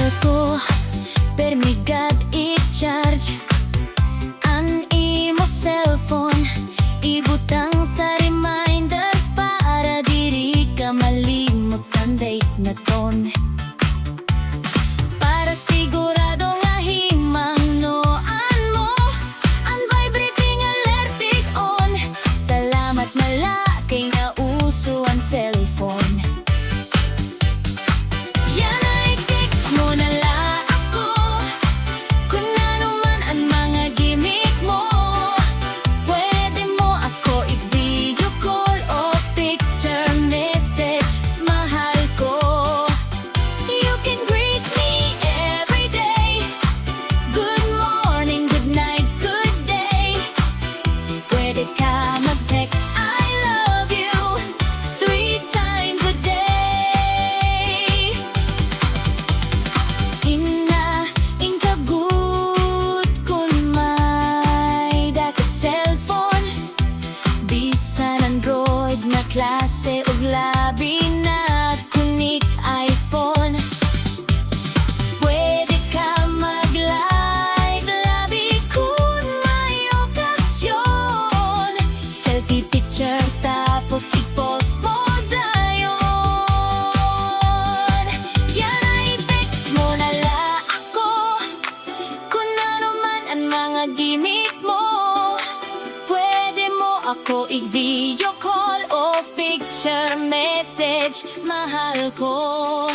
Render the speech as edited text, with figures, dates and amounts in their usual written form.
mahal ko, permigad i-charge ang imo cellphone, ibutang sa reminders para diri ka malimot sa date na ton. Para sigurado nga himangnoan mo, ang vibrating alertic on. Salamat mala kay nauso ang cellphone. Yan ay text mo na la ako, kung ano man ang mga gimmick mo. Pwede mo ako i-video call o picture message, mahal ko. You can greet me every day, good morning, good night, good day. Pwede ka mag-text I love you 3 times a day. Inkagut kun may dakot cellphone, bisan Android na klase ug labi na kunik iPhone. Pwede ka mag-live labi kun may okasyon, selfie picture tapos i-post mo dayon. Yan ay text mo na la ako, kung ano man ang mga gimmick mo. Pwede mo ako i-video call o picture message, mahal ko.